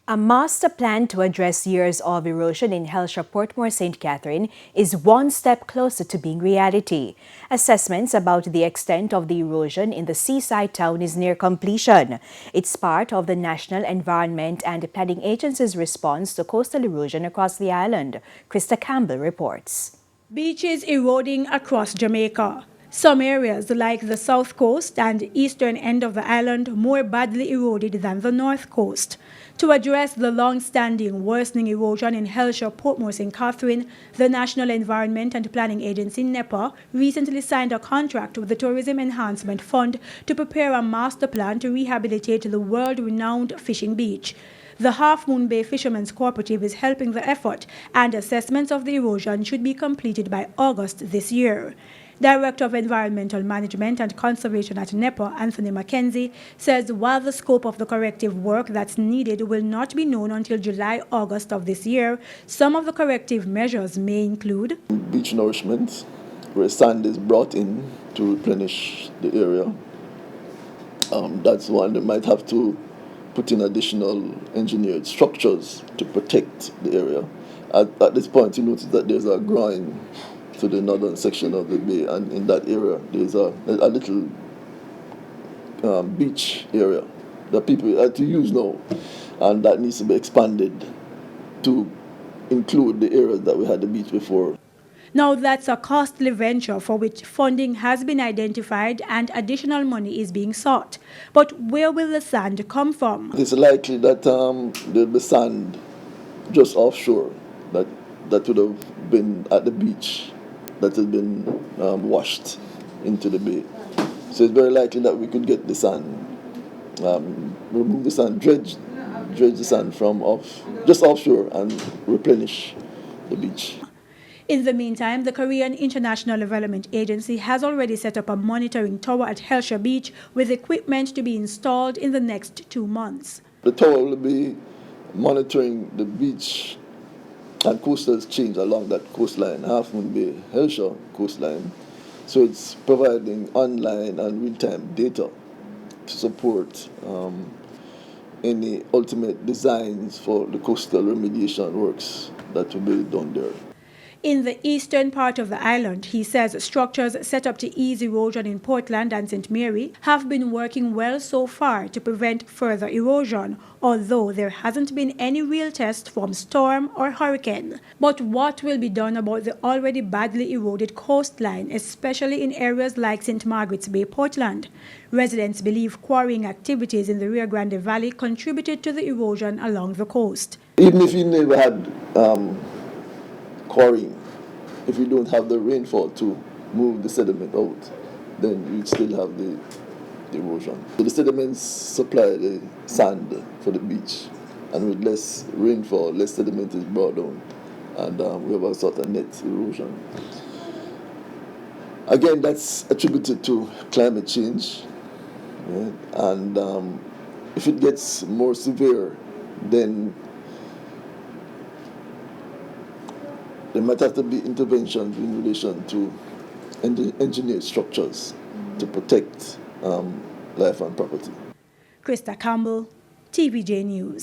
A master plan to address years of erosion in Hellshire, Portmore, St. Catherine is one step closer to being reality. Assessments about the extent of the erosion in the seaside town is near completion. It's part of the National Environment and Planning Agency's response to coastal erosion across the island. KRISTA Campbell reports. Beaches eroding across Jamaica. Some areas, like the south coast and eastern end of the island, more badly eroded than the north coast. To address the long-standing worsening erosion in Hellshire, Portmore, St. Catherine, the National Environment and Planning Agency, NEPA, recently signed a contract with the Tourism Enhancement Fund to prepare a master plan to rehabilitate the world-renowned fishing beach. The Half Moon Bay Fishermen's Cooperative is helping the effort, and assessments of the erosion should be completed by August this year. Director of Environmental Management and Conservation at NEPA, Anthony Mackenzie, says while the scope of the corrective work that's needed will not be known until July-August of this year, some of the corrective measures may include beach nourishment, where sand is brought in to replenish the area. That's one. They might have to put in additional engineered structures to protect the area. At this point, you notice that there's a groin to the northern section of the bay, and in that area there's a little beach area that people are to use now, and that needs to be expanded to include the areas that we had the beach before. Now that's a costly venture for which funding has been identified and additional money is being sought. But where will the sand come from? It's likely that there'll be sand just offshore that would have been at the beach, that has been washed into the bay. So it's very likely that we could get the sand, remove the sand, dredge the sand from just offshore and replenish the beach. In the meantime, the Korean International Development Agency has already set up a monitoring tower at Hellshire Beach with equipment to be installed in the next 2 months. The tower will be monitoring the beach and coastal change along that coastline, Half Moon Bay, Hellshire coastline. So it's providing online and real-time data to support any ultimate designs for the coastal remediation works that will be done there. In the eastern part of the island, he says structures set up to ease erosion in Portland and St. Mary have been working well so far to prevent further erosion, although there hasn't been any real test from storm or hurricane. But what will be done about the already badly eroded coastline, especially in areas like St. Margaret's Bay, Portland? Residents believe quarrying activities in the Rio Grande Valley contributed to the erosion along the coast. Even if you never had quarrying, if you don't have the rainfall to move the sediment out, then you'd still have the erosion. So the sediments supply the sand for the beach, and with less rainfall, less sediment is brought down, and we have a sort of net erosion. Again, that's attributed to climate change, right? And if it gets more severe, then there might have to be interventions in relation to engineered structures to protect life and property. KRISTA Campbell, TVJ News.